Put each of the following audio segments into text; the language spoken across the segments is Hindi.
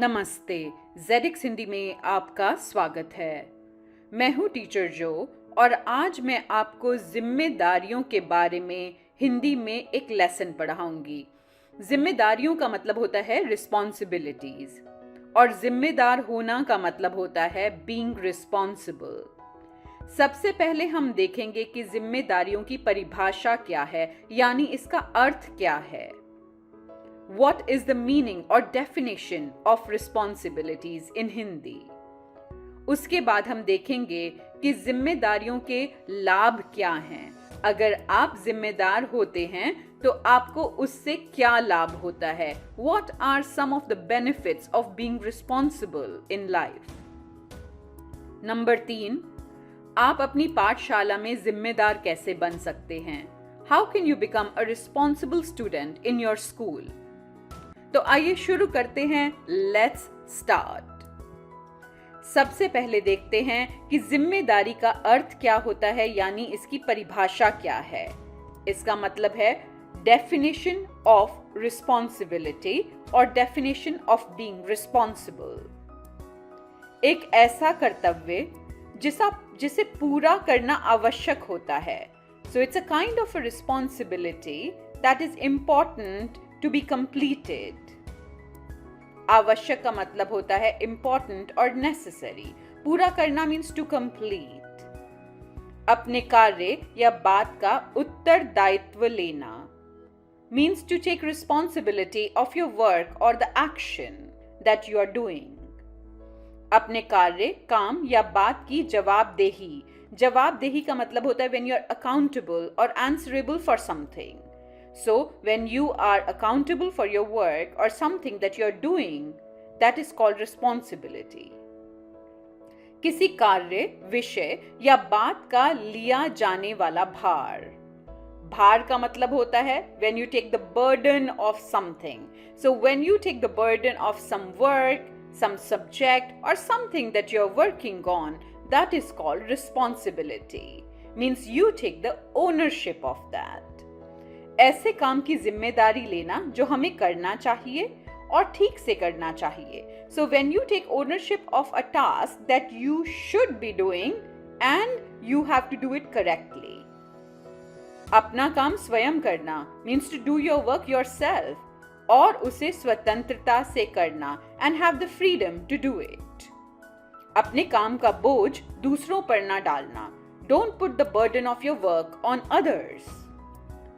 नमस्ते, जेडिक्स हिंदी में आपका स्वागत है। मैं हूँ टीचर जो और आज मैं आपको जिम्मेदारियों के बारे में हिंदी में एक लेसन पढ़ाऊंगी। जिम्मेदारियों का मतलब होता है रिस्पॉन्सिबिलिटीज और जिम्मेदार होना का मतलब होता है बीइंग रिस्पॉन्सिबल। सबसे पहले हम देखेंगे कि जिम्मेदारियों की परिभाषा क्या है, यानी इसका अर्थ क्या है। What is the meaning or definition of responsibilities in Hindi? उसके बाद हम देखेंगे कि जिम्मेदारियों के लाभ क्या हैं। अगर आप जिम्मेदार होते हैं तो आपको उससे क्या लाभ होता है। What are some of the benefits of being responsible in life? Number 3, आप अपनी पाठशाला में जिम्मेदार कैसे बन सकते हैं। How can you become a responsible student in your school? तो आइए शुरू करते हैं। Let's start. सबसे पहले देखते हैं कि जिम्मेदारी का अर्थ क्या होता है, यानी इसकी परिभाषा क्या है। इसका मतलब है डेफिनेशन ऑफ रिस्पॉन्सिबिलिटी और डेफिनेशन ऑफ बीइंग रिस्पॉन्सिबल। एक ऐसा कर्तव्य जिसे पूरा करना आवश्यक होता है। So it's a kind of a responsibility that is important to be completed. आवश्यक का मतलब होता है इंपॉर्टेंट और नेसेसरी। पूरा करना मीन्स टू कंप्लीट। अपने कार्य या बात का उत्तरदायित्व लेना means to take responsibility of your work और the action that you are doing. अपने कार्य, काम या बात की जवाबदेही का मतलब होता है व्हेन यू आर अकाउंटेबल और answerable for something. So, when you are accountable for your work or something that you're doing, that is called responsibility. किसी कार्य, विषय या बात का लिया जाने वाला भार। भार का मतलब होता है when you take the burden of something. So, when you take the burden of some work, some subject or something that you're working on, that is called responsibility. Means you take the ownership of that. ऐसे काम की जिम्मेदारी लेना जो हमें करना चाहिए और ठीक से करना चाहिए। So when you take ownership of a task that you should be doing and you have to do it correctly. अपना काम स्वयं करना means to do your work yourself और उसे स्वतंत्रता से करना and have the freedom to do it. अपने काम का बोझ दूसरों पर ना डालना। Don't put the burden of your work on others.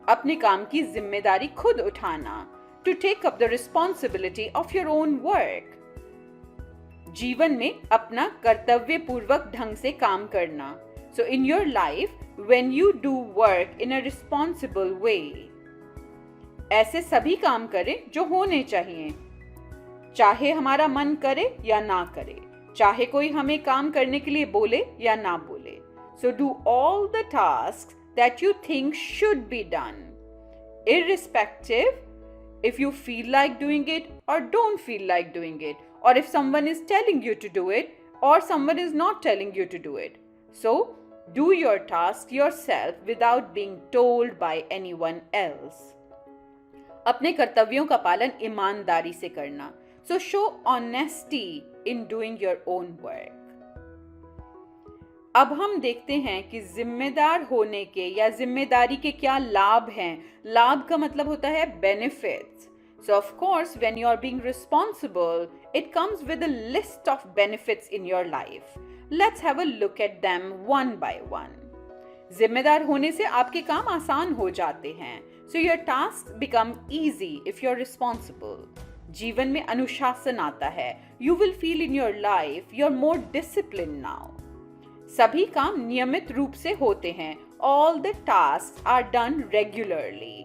अपने काम की जिम्मेदारी खुद उठाना, to take up the responsibility of your own work. जीवन में अपना कर्तव्य पूर्वक ढंग से काम करना। So in your life when you do work in a responsible way, ऐसे सभी काम करें जो होने चाहिए, चाहे हमारा मन करे या ना करे, चाहे कोई हमें काम करने के लिए बोले या ना बोले। So do all the task that you think should be done, irrespective if you feel like doing it or don't feel like doing it, or if someone is telling you to do it or someone is not telling you to do it. So do your task yourself without being told by anyone else. अपने कर्तव्यों का पालन ईमानदारी से करना। So show honesty in doing your own work. अब हम देखते हैं कि जिम्मेदार होने के या जिम्मेदारी के क्या लाभ हैं। लाभ का मतलब होता है benefits. So of course when you are being responsible it comes with a list of benefits in your life. Let's have a look at them one by one. जिम्मेदार होने से आपके काम आसान हो जाते हैं। So your task become easy if you are responsible. जीवन में अनुशासन आता है। You will feel in your life you are more discipline now. सभी काम नियमित रूप से होते हैं। All the tasks are done regularly.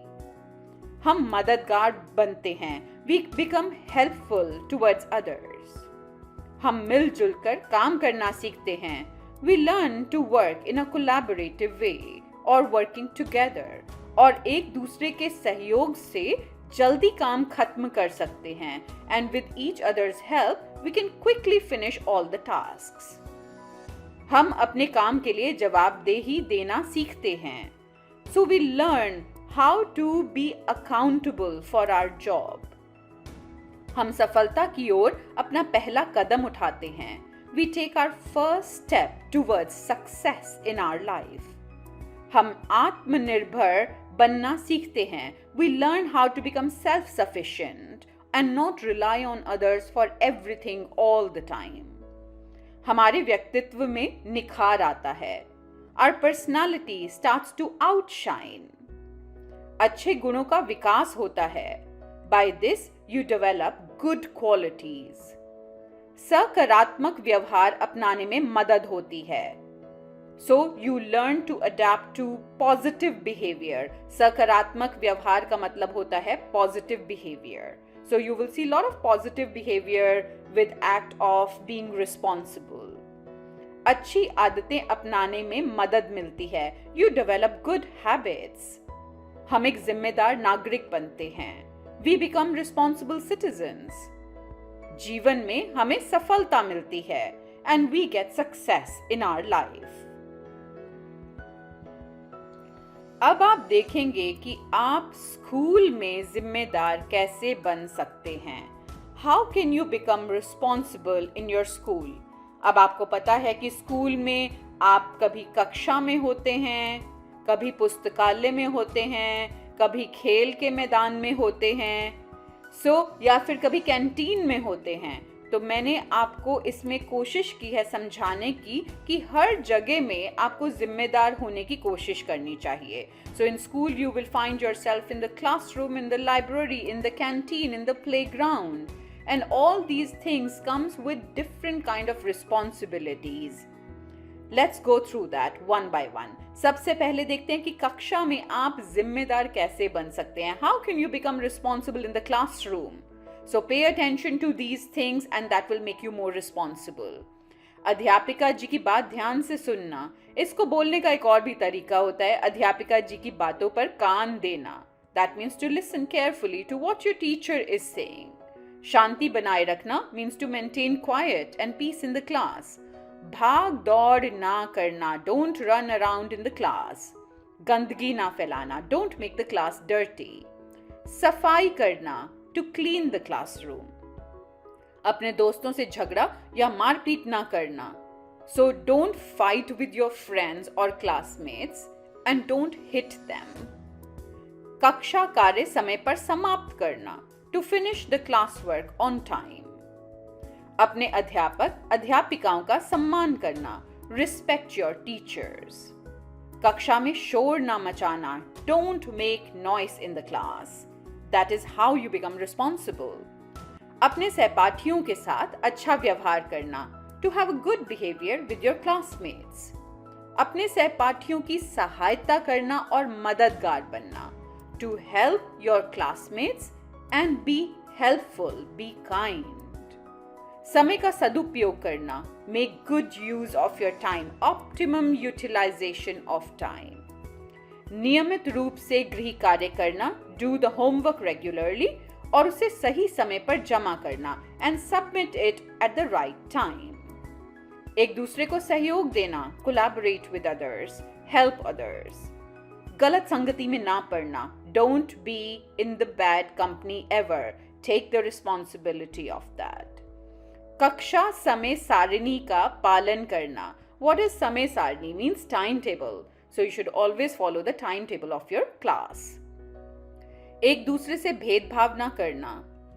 हम मददगार बनते हैं। We become helpful towards others. हम मिलजुल कर काम करना सीखते हैं। We learn to work in a collaborative way or working together. और एक दूसरे के सहयोग से जल्दी काम खत्म कर सकते हैं। And with each other's help, we can quickly finish all the tasks. हम अपने काम के लिए जवाबदेही देना सीखते हैं। So we learn how to be accountable for our job. हम सफलता की ओर अपना पहला कदम उठाते हैं. We take our first step towards success in our life. हम आत्मनिर्भर बनना सीखते हैं. We learn how to become self-sufficient and not rely on others for everything all the time. हमारे व्यक्तित्व में निखार आता है. Our personality starts to outshine. अच्छे गुणों का विकास होता है. By this you develop good qualities. सकारात्मक व्यवहार अपनाने में मदद होती है. So you learn to adapt to positive behavior. सकारात्मक व्यवहार का मतलब होता है positive behavior. So you will see a lot of positive behavior with act of being responsible. अच्छी आदतें अपनाने में मदद मिलती है. You develop good habits. हम एक जिम्मेदार नागरिक बनते हैं. We become responsible citizens. जीवन में हमें सफलता मिलती है. And we get success in our life. अब आप देखेंगे कि आप स्कूल में जिम्मेदार कैसे बन सकते हैं. How can you become responsible in your school. अब आपको पता है कि स्कूल में आप कभी कक्षा में होते हैं, कभी पुस्तकालय में होते हैं, कभी खेल के मैदान में होते हैं, या फिर कभी कैंटीन में होते हैं. तो मैंने आपको इसमें कोशिश की है समझाने की कि हर जगह में आपको जिम्मेदार होने की कोशिश करनी चाहिए. So in school you will find yourself in the classroom, in the library, in the canteen, in the playground, and all these things comes with different kind of responsibilities. Let's go through that one by one. सबसे पहले देखते हैं कि कक्षा में आप जिम्मेदार कैसे बन सकते हैं. How can you become responsible in the classroom. So pay attention to these things and that will make you more responsible. अध्यापिका जी की बात ध्यान से सुनना. इसको बोलने का एक और भी तरीका होता है अध्यापिका जी की बातों पर कान देना. That means to listen carefully to what your teacher is saying. शांति बनाए रखना means to maintain quiet and peace in the class. भाग दौड़ ना करना. Don't run around in the class. गंदगी ना फैलाना. Don't make the class dirty. सफाई करना. To clean the classroom. अपने दोस्तों से झगड़ा या मारपीट ना करना. So don't fight with your friends or classmates and don't hit them. कक्षा कार्य समय पर समाप्त करना. To finish the classwork on time. अपने अध्यापक अध्यापिकाओं का सम्मान करना. Respect your teachers. कक्षा में शोर ना मचाना. Don't make noise in the class. That is how you become responsible. अपने सहपाठियों के साथ अच्छा व्यवहार करना. To have a good behavior with your classmates. अपने सहपाठियों की सहायता करना और मददगार बनना. To help your classmates and be helpful, be kind. समय का सदुपयोग करना. Make good use of your time. Optimum utilization of time. नियमित रूप से गृह कार्य करना. डू द होमवर्क रेगुलरली और उसे सही समय पर जमा करना. And submit it at the right time. एक दूसरे को सहयोग देना. Collaborate with others. Help others. गलत संगति में ना पड़ना. Don't be in the bad company ever. Take the responsibility of that. कक्षा समय सारिणी का पालन करना. व्हाट इज समय सारिणी? Means time table. So you should always follow the timetable of your class. एक दूसरे से भेदभाव ना करना.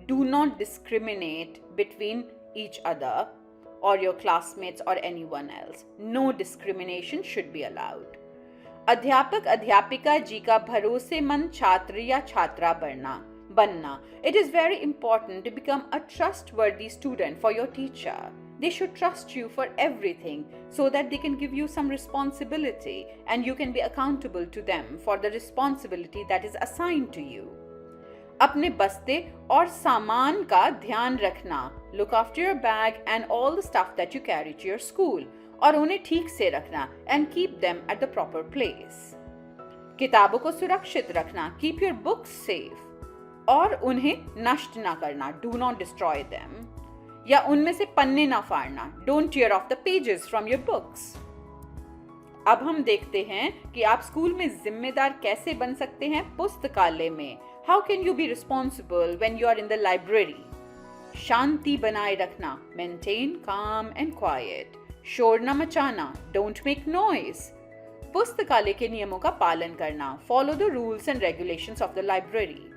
Do not discriminate between each other or your classmates or anyone else. No discrimination should be allowed. अध्यापक अध्यापिका जी का भरोसेमंद छात्र या छात्रा बनना. It is very important to become a trustworthy student for your teacher. They should trust you for everything so that they can give you some responsibility and you can be accountable to them for the responsibility that is assigned to you. अपने बस्ते और सामान का ध्यान रखना. Look after your bag and all the stuff that you carry to your school और उन्हें ठीक से रखना and keep them at the proper place. किताबों को सुरक्षित रखना. Keep your books safe और उन्हें नष्ट ना करना. Do not destroy them. या उनमें से पन्ने ना फाड़ना. Don't tear off the pages from your books. अब हम देखते हैं कि आप स्कूल में जिम्मेदार कैसे बन सकते हैं पुस्तकालय में. How can you be responsible when you are in the library? शांति बनाए रखना, मेंटेन काम एंड क्वाइट। शोर न मचाना, डोंट मेक नॉइज। पुस्तकालय के नियमों का पालन करना, follow the rules and regulations of the library.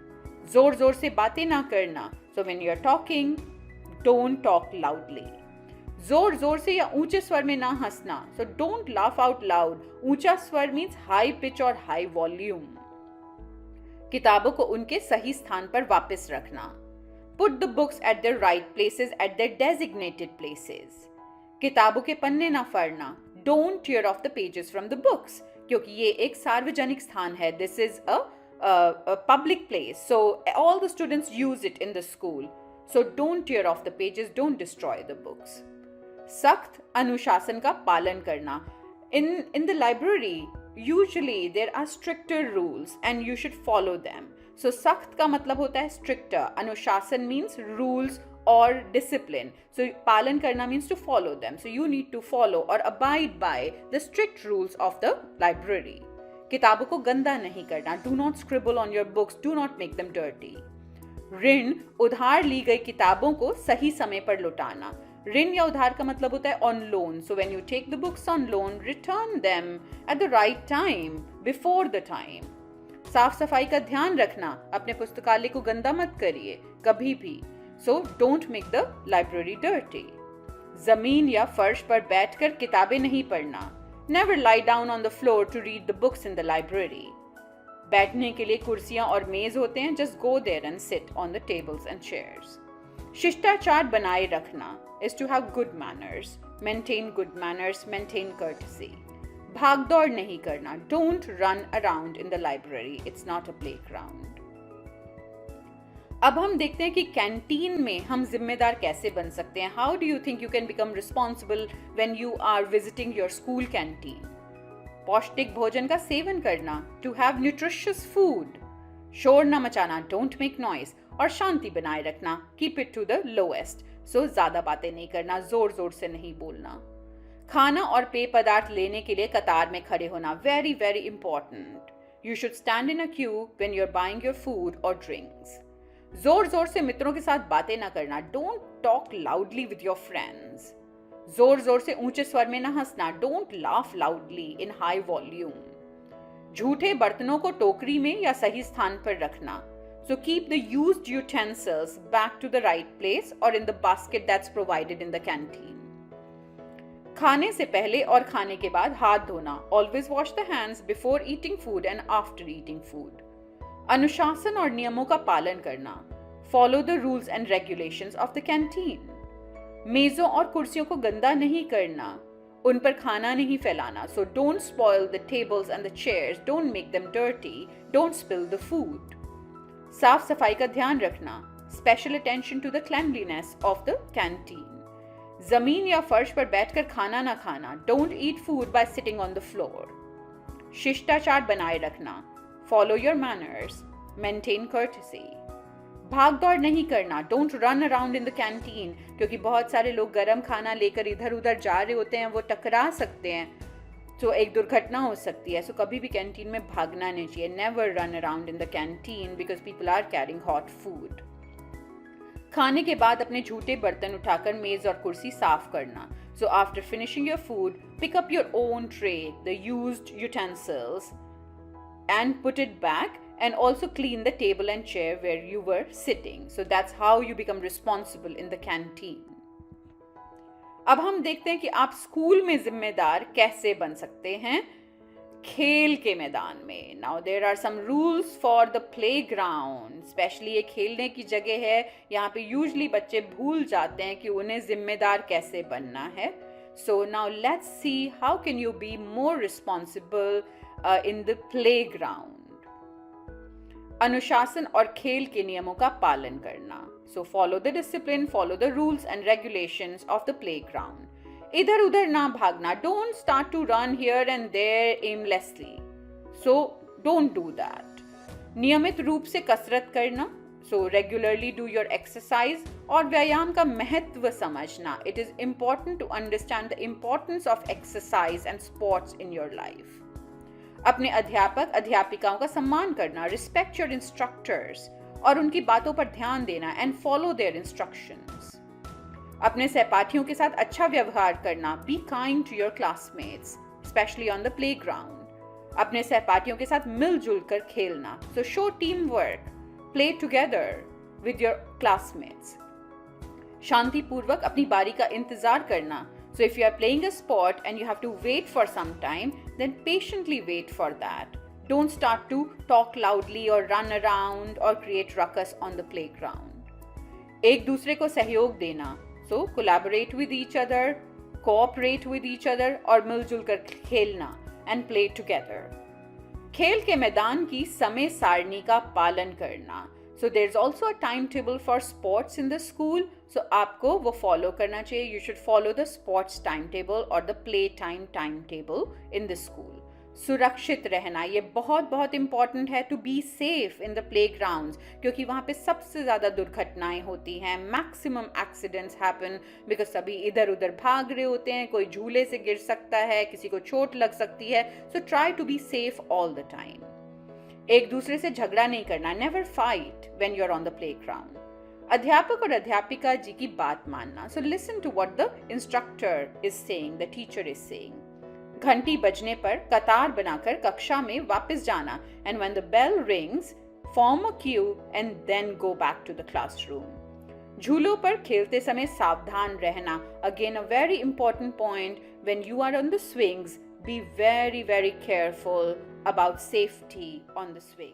जोर जोर से बातें ना करना, so when you are talking don't talk loudly. जोर जोर से या ऊंचे स्वर में ना हंसना, so don't laugh out loud. ऊंचा स्वर मीन्स हाई पिच और हाई वॉल्यूम। किताबों को उनके सही स्थान पर वापस रखना। Put the books at the right places at the designated places. किताबों के पन्ने ना फाड़ना, don't tear off the pages from the books, क्योंकि ये एक सार्वजनिक स्थान है। This is a public place, so all the students use it in the school, so don't tear off the pages, don't destroy the books. सख्त अनुशासन का पालन करना। in the library usually there are stricter rules and you should follow them, so सख्त का मतलब होता है stricter, अनुशासन means rules or discipline, so पालन करना means to follow them, so you need to follow or abide by the strict rules of the library. किताबों को गंदा नहीं करना, do not scribble on your books, do not make them dirty. ऋण उधार ली गई किताबों को सही समय पर लौटाना। ऋण या उधार का मतलब होता है on loan, so when you take the books on loan return them at the right time, before the time. साफ सफाई का ध्यान रखना, अपने पुस्तकालय को गंदा मत करिए कभी भी, so don't make the library dirty. जमीन या फर्श पर बैठकर किताबें नहीं पढ़ना। Never lie down on the floor to read the books in the library. बैठने के लिए कुर्सियां और मेज होते हैं, just go there and sit on the tables and chairs. शिष्टाचार बनाए रखना is to have good manners, maintain good manners, maintain courtesy. भागदौड़ नहीं करना, don't run around in the library, it's not a playground. अब हम देखते हैं कि कैंटीन में हम जिम्मेदार कैसे बन सकते हैं। How do you think you can become responsible when you are visiting your school canteen? पौष्टिक भोजन का सेवन करना, टू हैव न्यूट्रिशियस फूड। शोर न मचाना, डोंट मेक नॉइज। और शांति बनाए रखना, keep it to the lowest, so ज्यादा बातें नहीं करना, जोर जोर से नहीं बोलना। खाना और पेय पदार्थ लेने के लिए कतार में खड़े होना, very very important. You should stand in a queue when you are buying your food और ड्रिंक्स। जोर जोर से मित्रों के साथ बातें ना करना, don't talk loudly with your friends. जोर जोर से ऊंचे स्वर में ना हंसना, don't laugh loudly in high volume. झूठे बर्तनों को टोकरी में या सही स्थान पर रखना, so keep the used utensils back to the right place और in the basket that's provided in the canteen. खाने से पहले और खाने के बाद हाथ धोना, always wash the hands before eating food and after eating food. अनुशासन और नियमों का पालन करना, follow the rules and regulations of the canteen. मेजों और कुर्सियों को गंदा नहीं करना, उन पर खाना नहीं फैलाना, so don't spoil the tables and the chairs, don't make them dirty, don't spill the food. साफ सफाई का ध्यान रखना, special attention to the cleanliness of the canteen. जमीन या फर्श पर बैठकर खाना ना खाना, don't eat food by sitting on the floor. शिष्टाचार बनाए रखना, follow your manners, maintain courtesy. भाग दौड़ नहीं करना, don't run around in the canteen, क्योंकि बहुत सारे लोग गर्म खाना लेकर इधर उधर जा रहे होते हैं, वो टकरा सकते हैं, तो एक दुर्घटना हो सकती है। सो कभी भी कैंटीन में भागना नहीं चाहिए। Never run around in the canteen because people are carrying hot food. खाने के बाद अपने झूठे बर्तन उठाकर मेज और कुर्सी साफ करना, so after finishing your food pick up your own tray, the used utensils and put it back, and also clean the table and chair where you were sitting. So that's how you become responsible in the canteen. अब हम देखते हैं कि आप स्कूल में जिम्मेदार कैसे बन सकते हैं खेल के मैदान में। Now there are some rules for the playground. Especially ये खेलने की जगह है, यहाँ पे usually बच्चे भूल जाते हैं कि उन्हें जिम्मेदार कैसे बनना है। So now let's see how can you be more responsible in the playground. अनुशासन और खेल के नियमों का पालन करना, so follow the discipline, follow the rules and regulations of the playground. इधर उधर ना भागना, don't start to run here and there aimlessly, so don't do that. नियमित रूप से कसरत करना, so regularly do your exercise. और व्यायाम का महत्व समझना, it is important to understand the importance of exercise and sports in your life. अपने अध्यापक अध्यापिकाओं का सम्मान करना, रिस्पेक्ट योर इंस्ट्रक्टर्स। और उनकी बातों पर ध्यान देना एंड फॉलो देयर इंस्ट्रक्शंस। अपने सहपाठियों के साथ अच्छा व्यवहार करना, be kind to your classmates specially on the playground. अपने सहपाठियों के साथ मिलजुल कर खेलना, so show team work, play together with your classmates. शांतिपूर्वक अपनी बारी का इंतजार करना, so if you are playing a sport and you have to wait for some time, then patiently wait for that. Don't start to talk loudly or run around or create ruckus on the playground. एक दूसरे को सहयोग देना, so collaborate with each other, cooperate with each other और मिलजुल कर खेलना and play together. खेल के मैदान की समय सारणी का पालन करना, so there's also a timetable for sports in the school, so आपको वो follow करना चाहिए. You should follow the sports timetable or the playtime timetable in the school. सुरक्षित रहना, ये बहुत बहुत इम्पॉर्टेंट है, to be safe in the playgrounds, क्योंकि वहाँ पे सबसे ज़्यादा दुर्घटनाएं होती हैं. मैक्सिमम एक्सीडेंट्स हैपन बिकॉज सभी इधर उधर भाग रहे होते हैं, कोई झूले से गिर सकता है, किसी को चोट लग सकती है. So try to be safe all the time. एक दूसरे से झगड़ा नहीं करना, never fight when you are on the playground. अध्यापक और अध्यापिका जी की बात मानना, so listen to what the instructor is saying, the teacher is saying. घंटी बजने पर कतार बनाकर कक्षा में वापस जाना, and when the bell rings form a queue and then go back to the classroom. झूलों पर खेलते समय सावधान रहना, again a very important point. When you are on the swings, be very, very careful about safety on the swing.